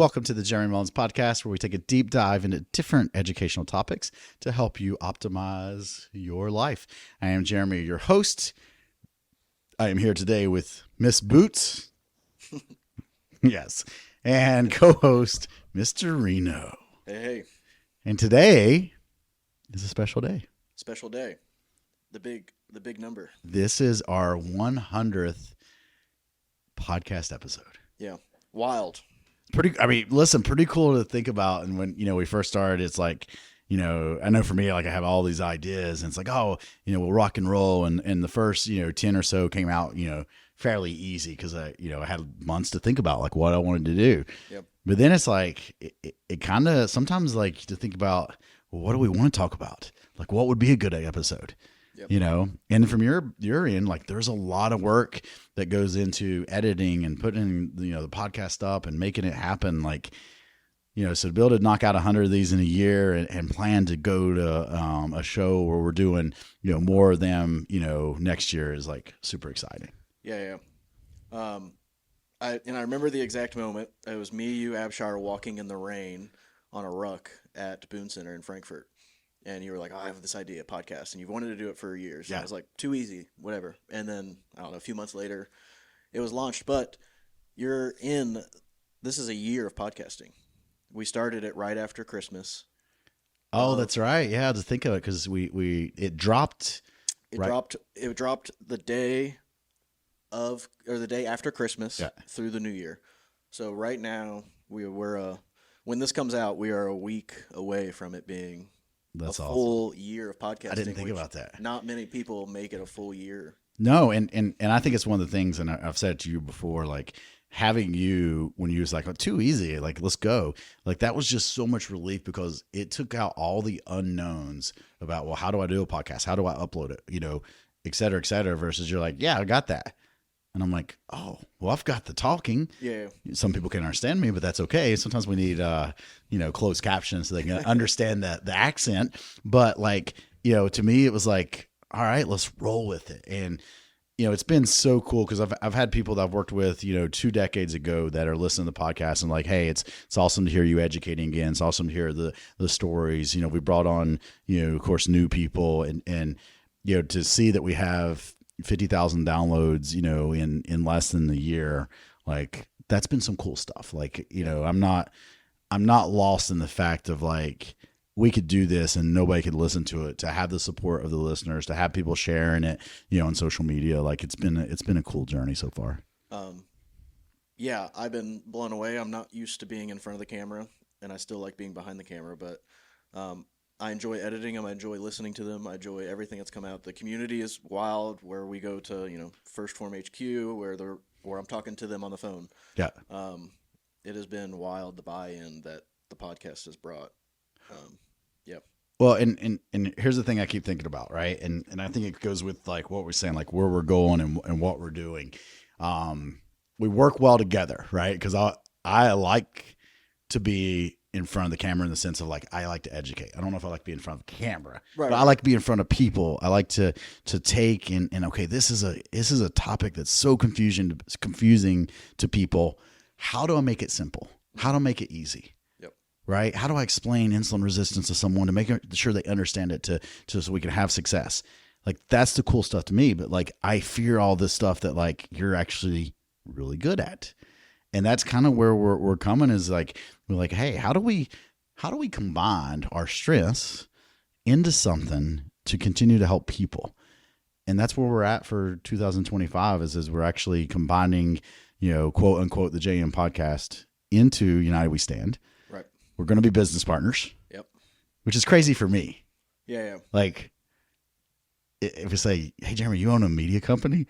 Welcome to the Jeremy Mullins podcast, where we take a deep dive into different educational topics to help you optimize your life. I am Jeremy, your host. I am here today with Miss Boots. Yes. And co-host Mr. Reno. Hey. And today is a special day. Special day. The big number. This is our 100th podcast episode. Yeah. Wild. Pretty cool to think about. And when, we first started, it's like, I know for me, like I have all these ideas and it's like, we'll rock and roll. And the first, 10 or so came out, fairly easy because I had months to think about like what I wanted to do. Yep. But then it's like, it kind of sometimes like to think about, well, what do we want to talk about? Like what would be a good episode? Yep. And from your end, like there's a lot of work that goes into editing and putting, the podcast up and making it happen. Like, so to be able to knock out 100 of these in a year and plan to go to a show where we're doing, more of them, next year is like super exciting. Yeah. I remember the exact moment. It was me, you, Abshire walking in the rain on a ruck at Boone Center in Frankfurt. And you were like, I have this idea, podcast, and you've wanted to do it for years. Yeah. And I was like, too easy, whatever. And then, I don't know, a few months later, it was launched. But this is a year of podcasting. We started it right after Christmas. Oh, that's right. Yeah, to think of it, because it dropped. It dropped the day after Christmas through the New Year. So right now, we're when this comes out, we are a week away from it being full year of podcasting. I didn't think about that. Not many people make it a full year. No, and I think it's one of the things, and I've said it to you before, like having you when you was like, oh, too easy, like let's go. Like that was just so much relief because it took out all the unknowns about, well, how do I do a podcast? How do I upload it? Et cetera, versus you're like, yeah, I got that. And I'm like, oh, well, I've got the talking. Yeah. Some people can't understand me, but that's okay. Sometimes we need, closed captions so they can understand the accent. But like, to me, it was like, all right, let's roll with it. And, it's been so cool because I've had people that I've worked with, 2 decades ago that are listening to the podcast and like, hey, it's awesome to hear you educating again. It's awesome to hear the stories. We brought on, of course, new people and to see that we have 50,000 downloads, in less than a year, like that's been some cool stuff. Like, I'm not lost in the fact of like, we could do this and nobody could listen to it, to have the support of the listeners, to have people sharing it, on social media. Like it's been a cool journey so far. Yeah, I've been blown away. I'm not used to being in front of the camera and I still like being behind the camera, but, I enjoy editing them. I enjoy listening to them. I enjoy everything that's come out. The community is wild where we go to, First Form HQ where I'm talking to them on the phone. Yeah. It has been wild, the buy-in that the podcast has brought. Yep. Well, and here's the thing I keep thinking about, right? And I think it goes with like what we're saying, like where we're going and what we're doing. We work well together, right? Because I like to be in front of the camera in the sense of like, I like to educate. I don't know if I like being in front of the camera, but I like to be in front of people. I like to take and okay, this is a topic that's so confusing to people. How do I make it simple? How do I make it easy? Yep. Right? How do I explain insulin resistance to someone to make sure they understand it so we can have success? Like that's the cool stuff to me, but like I fear all this stuff that like you're actually really good at. And that's kind of where we're coming is like, we're like, hey, how do we combine our strengths into something to continue to help people? And that's where we're at for 2025 is we're actually combining, quote unquote, the JM podcast into United We Stand. Right. We're going to be business partners. Yep. Which is crazy for me. Yeah. Like if you say, hey, Jeremy, you own a media company?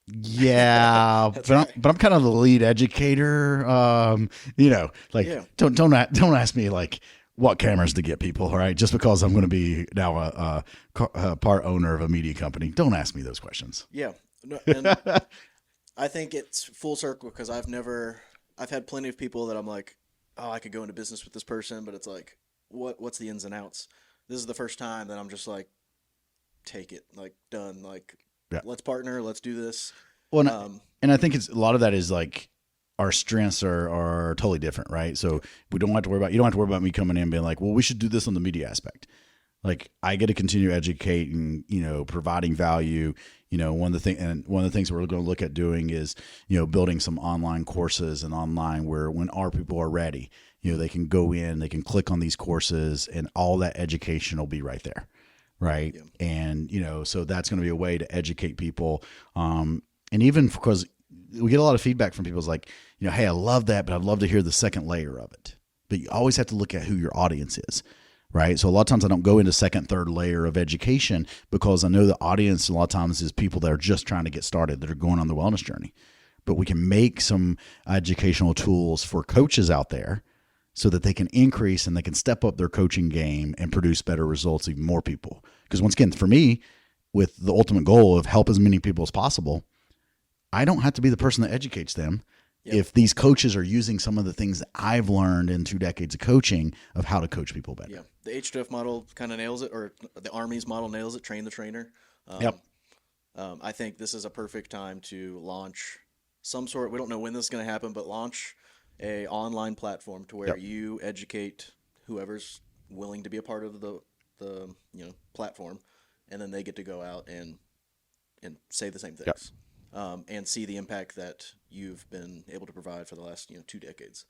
Yeah, but I'm kind of the lead educator. Don't ask me like what cameras to get people, right? Just because I'm going to be now a part owner of a media company. Don't ask me those questions. Yeah, no, and I think it's full circle because I've had plenty of people that I'm like, oh, I could go into business with this person, but it's like, what's the ins and outs? This is the first time that I'm just like, take it, like done, like. Yeah. Let's partner. Let's do this. Well, and I think it's a lot of that is like our strengths are totally different, right? So you don't have to worry about me coming in and being like, well, we should do this on the media aspect. Like I get to continue educating, providing value. One of the things we're going to look at doing is, building some online courses and online where when our people are ready, they can go in, they can click on these courses and all that education will be right there. Right. Yeah. And, so that's going to be a way to educate people. And even because we get a lot of feedback from people is like, hey, I love that, but I'd love to hear the second layer of it. But you always have to look at who your audience is. Right. So a lot of times I don't go into second, third layer of education because I know the audience a lot of times is people that are just trying to get started, that are going on the wellness journey. But we can make some educational tools for coaches out there so that they can increase and they can step up their coaching game and produce better results, even more people. Because once again, for me, with the ultimate goal of help as many people as possible, I don't have to be the person that educates them. Yep. If these coaches are using some of the things that I've learned in 2 decades of coaching of how to coach people better. Yeah, the H2F model kind of nails it, or the Army's model nails it, train the trainer. Yep. I think this is a perfect time to launch some sort, we don't know when this is going to happen, but launch a online platform to where you educate whoever's willing to be a part of the platform, and then they get to go out and say the same things. Yep. And see the impact that you've been able to provide for the last 2 decades.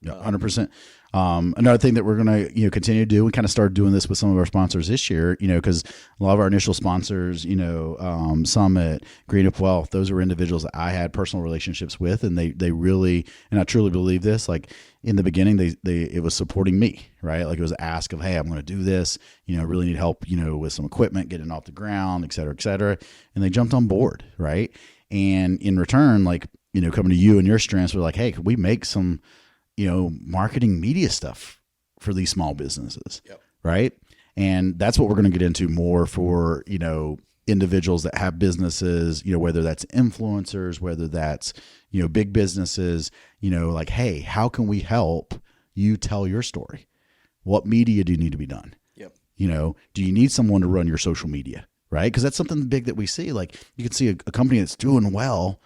Yeah, 100%. Another thing that we're going to continue to do, we kind of started doing this with some of our sponsors this year, because a lot of our initial sponsors, Summit, Green Up Wealth, those were individuals that I had personal relationships with, and they really, and I truly believe this, like in the beginning, it was supporting me, right? Like it was an ask of, hey, I'm going to do this, really need help, with some equipment, getting off the ground, et cetera, and they jumped on board, right? And in return, like, coming to you and your strengths, we're like, hey, could we make some marketing media stuff for these small businesses, right? And that's what we're going to get into more for, individuals that have businesses, whether that's influencers, whether that's, big businesses, like, hey, how can we help you tell your story? What media do you need to be done? Do you need someone to run your social media, right? Because that's something big that we see. Like you can see a company that's doing well,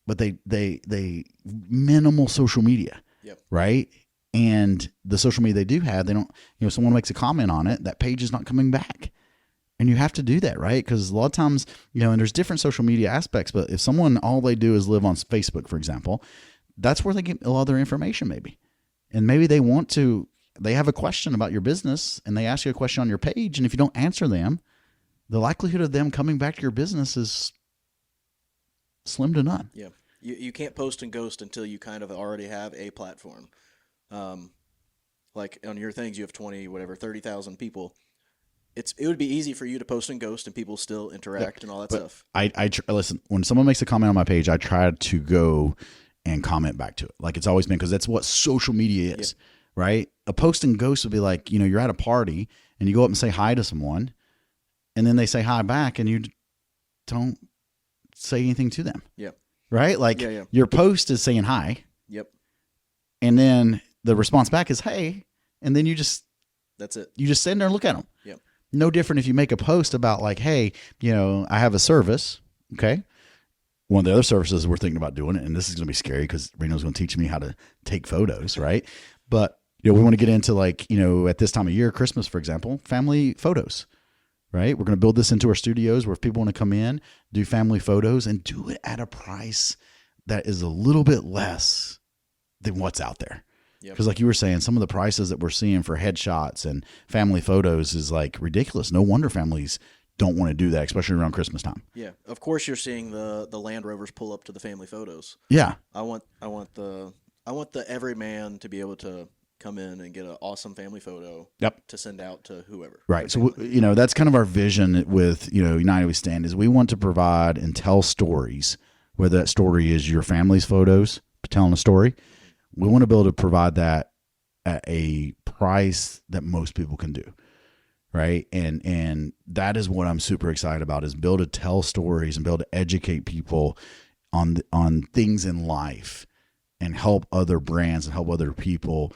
but they minimal social media. Right. And the social media they do have, they don't, someone makes a comment on it, that page is not coming back. And you have to do that, right? Because a lot of times, and there's different social media aspects, but if someone, all they do is live on Facebook, for example, that's where they get a lot of their information maybe. And maybe they have a question about your business and they ask you a question on your page. And if you don't answer them, the likelihood of them coming back to your business is slim to none. Yeah. You can't post and ghost until you kind of already have a platform. Like on your things, you have 30,000 people. It would be easy for you to post and ghost and people still interact and all that stuff. Listen, when someone makes a comment on my page, I try to go and comment back to it. Like it's always been, because that's what social media is, right? A post and ghost would be like, you're at a party and you go up and say hi to someone and then they say hi back and you don't say anything to them. Yeah. Right? Like your post is saying hi. Yep. And then the response back is, hey. And then that's it. You just sit there and look at them. Yep. No different if you make a post about like, hey, I have a service. Okay. One of the other services we're thinking about doing it, and this is going to be scary because Reno's going to teach me how to take photos. Right. But, we want to get into like, at this time of year, Christmas, for example, family photos. Right? We're going to build this into our studios where if people want to come in, do family photos and do it at a price that is a little bit less than what's out there. Because like you were saying, some of the prices that we're seeing for headshots and family photos is like ridiculous. No wonder families don't want to do that, especially around Christmas time. Yeah. Of course you're seeing the Land Rovers pull up to the family photos. Yeah. I want the everyman to be able to come in and get an awesome family photo to send out to whoever. Right. So, that's kind of our vision with, United We Stand is we want to provide and tell stories, whether that story is your family's photos, telling a story. We want to be able to provide that at a price that most people can do. Right. And that is what I'm super excited about is be able to tell stories and be able to educate people on things in life and help other brands and help other people,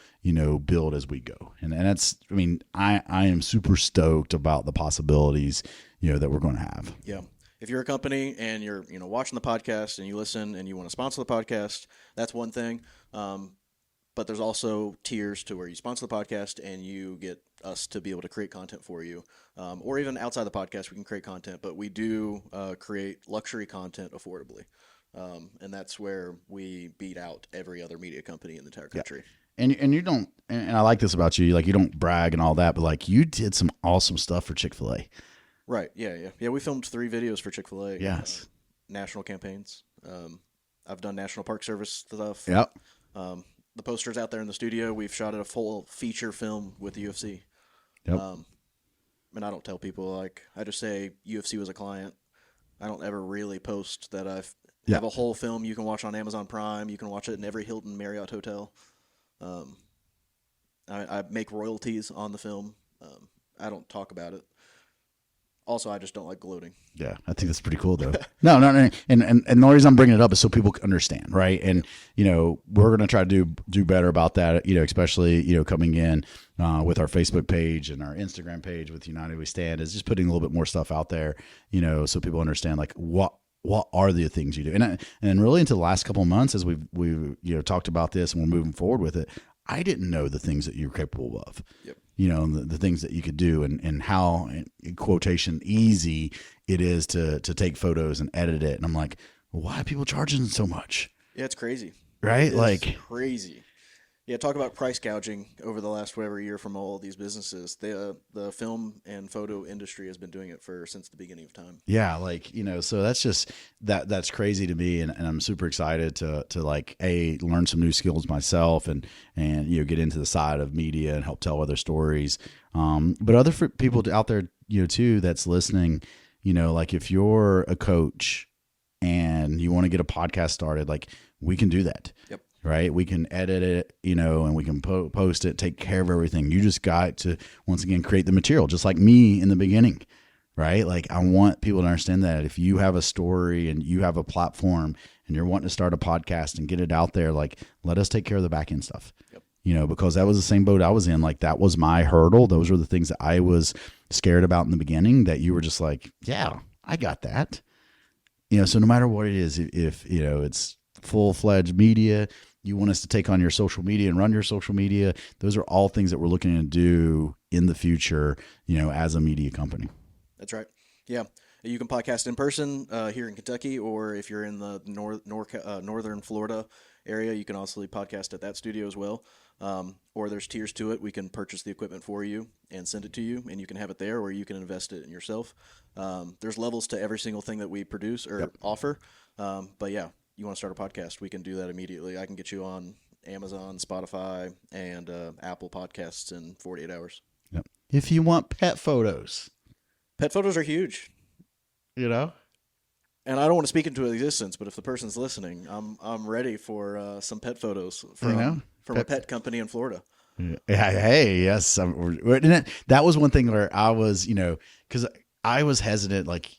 build as we go. And that's, I am super stoked about the possibilities, that we're going to have. Yeah. if you're a company and you're watching the podcast and you listen and you want to sponsor the podcast, that's one thing. But there's also tiers to where you sponsor the podcast and you get us to be able to create content for you. Or even outside the podcast, we can create content, but we do create luxury content affordably. And that's where we beat out every other media company in the entire country. Yeah. And you don't, and I like this about you, like you don't brag and all that, but like you did some awesome stuff for Chick-fil-A. Right. Yeah. We filmed 3 videos for Chick-fil-A. Yes. National campaigns. I've done National Park Service stuff. Yep. The posters out there in the studio, we've shot a full feature film with the UFC. Yep. And I don't tell people, like, I just say UFC was a client. I don't ever really post that I have a whole film you can watch on Amazon Prime. You can watch it in every Hilton Marriott hotel. I make royalties on the film. I don't talk about it. Also, I just don't like gloating. Yeah, I think that's pretty cool, though. No. And the only reason I'm bringing it up is so people can understand, right? And, we're going to try to do better about that, especially, coming in with our Facebook page and our Instagram page with United We Stand, is just putting a little bit more stuff out there, so people understand, like, what are the things you do? And really into the last couple of months, as we've talked about this and we're moving forward with it, I didn't know the things that you're capable of. Yep. The things that you could do and how, in quotation, easy it is to take photos and edit it. And I'm like, why are people charging so much? Yeah, it's crazy. Right? It's crazy. Yeah, talk about price gouging over the last whatever year from all of these businesses. The film and photo industry has been doing it since the beginning of time. Yeah, so that's just that's crazy to me, and I'm super excited to like learn some new skills myself and get into the side of media and help tell other stories. But other people out there too that's listening, like if you're a coach and you want to get a podcast started, like we can do that. Yep. Right. We can edit it, and we can post it, take care of everything. You just got to, once again, create the material, just like me in the beginning. Right. Like I want people to understand that if you have a story and you have a platform and you're wanting to start a podcast and get it out there, like let us take care of the back end stuff. Yep. Because that was the same boat I was in. Like that was my hurdle. Those were the things that I was scared about in the beginning that you were just like, yeah, I got that. So no matter what it is, if it's full-fledged media, you want us to take on your social media and run your social media, those are all things that we're looking to do in the future, as a media company. That's right. Yeah. You can podcast in person here in Kentucky, or if you're in the northern Florida area, you can also podcast at that studio as well. Or there's tiers to it. We can purchase the equipment for you and send it to you, and you can have it there, or you can invest it in yourself. There's levels to every single thing that we produce or offer. But yeah, you want to start a podcast, we can do that immediately. I can get you on Amazon, Spotify, and Apple Podcasts in 48 hours. Yep. If you want pet photos. Pet photos are huge. And I don't want to speak into existence, but if the person's listening, I'm ready for some pet photos from a pet company in Florida. Yeah, hey, yes. That was one thing where I was, because I was hesitant. Like,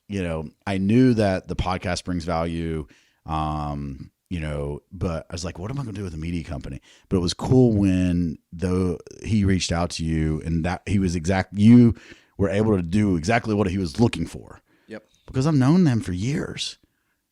I knew that the podcast brings value, but I was like, what am I going to do with a media company? But it was cool when he reached out to you and that you were able to do exactly what he was looking for. Yep. Because I've known them for years.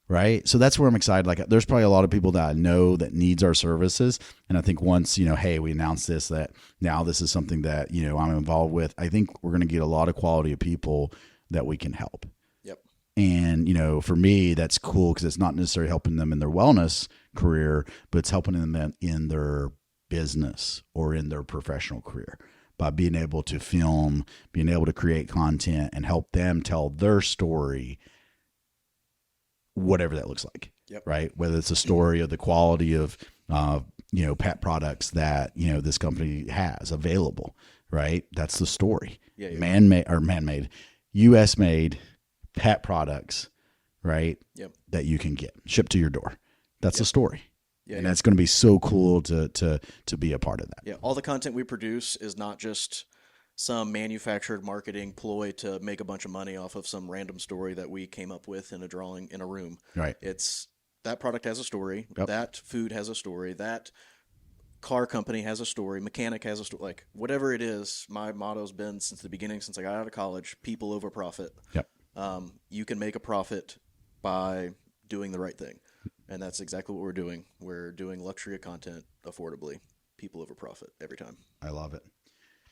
Right. So that's where I'm excited. Like there's probably a lot of people that I know that needs our services. And I think once, hey, we announced this, that now this is something that, I'm involved with. I think we're going to get a lot of quality of people that we can help. Yep. And, for me, that's cool because it's not necessarily helping them in their wellness career, but it's helping them in their business or in their professional career by being able to film, being able to create content and help them tell their story, whatever that looks like. Yep. Right. Whether it's a story of the quality of, pet products that, this company has available. Right. That's the story. Yeah. Man-made, US made pet products. Right. Yep. That you can get shipped to your door. That's the story. Yeah, and that's going to be so cool to be a part of that. Yeah. All the content we produce is not just some manufactured marketing ploy to make a bunch of money off of some random story that we came up with in a drawing in a room. Right. It's that product has a story. Yep. That food has a story. That car company has a story. Mechanic has a story. Like whatever it is, my motto's been since the beginning, since I got out of college, people over profit. Yep. You can make a profit by doing the right thing. And that's exactly what we're doing. We're doing luxury content affordably. People over profit every time. I love it.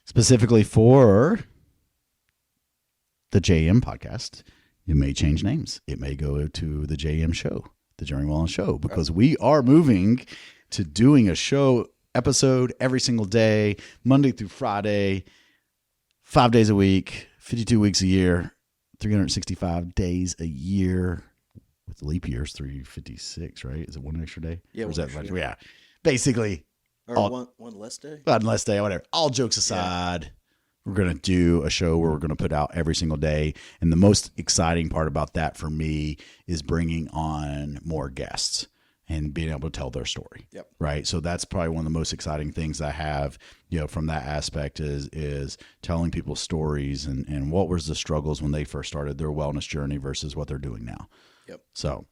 Specifically for the JM podcast, it may change names. It may go to the JM show, the Jeremy Mullins show, because we are moving to doing a show episode every single day, Monday through Friday, 5 days a week, 52 weeks a year, 365 days a year. With the leap years, 356, right? Is it one extra day? Yeah, or is one that extra day. yeah. Basically, Or one less day? one less day, whatever. All jokes aside, we're going to do a show where we're going to put out every single day. And the most exciting part about that for me is bringing on more guests and being able to tell their story. Yep. Right. So that's probably one of the most exciting things I have, from that aspect is telling people stories and what was the struggles when they first started their wellness journey versus what they're doing now. Yep. So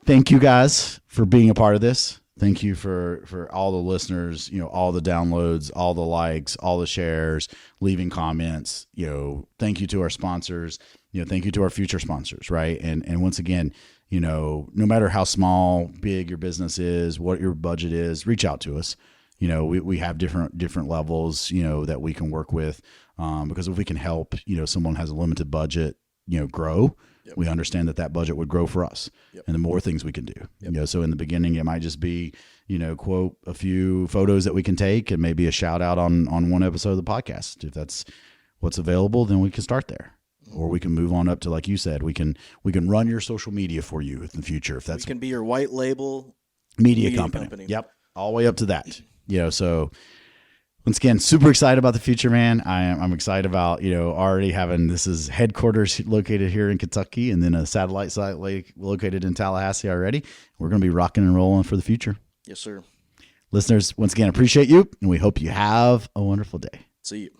thank you guys for being a part of this. Thank you for all the listeners, all the downloads, all the likes, all the shares, leaving comments. Thank you to our sponsors. Thank you to our future sponsors, right? And once again, no matter how small, big your business is, what your budget is, reach out to us. We have different levels, that we can work with, because if we can help, someone has a limited budget, grow. Yep. We understand that budget would grow for us. Yep. And the more things we can do. Yep. So in the beginning, it might just be, quote, a few photos that we can take and maybe a shout out on one episode of the podcast. If that's what's available, then we can start there. Mm-hmm. Or we can move on up to, like you said, we can run your social media for you in the future. If that's we can be your white label media company. Yep. All the way up to that. So once again, super excited about the future, man. I'm excited about, already having, this is headquarters located here in Kentucky and then a satellite site located in Tallahassee already. We're going to be rocking and rolling for the future. Yes, sir. Listeners, once again, appreciate you, and we hope you have a wonderful day. See you.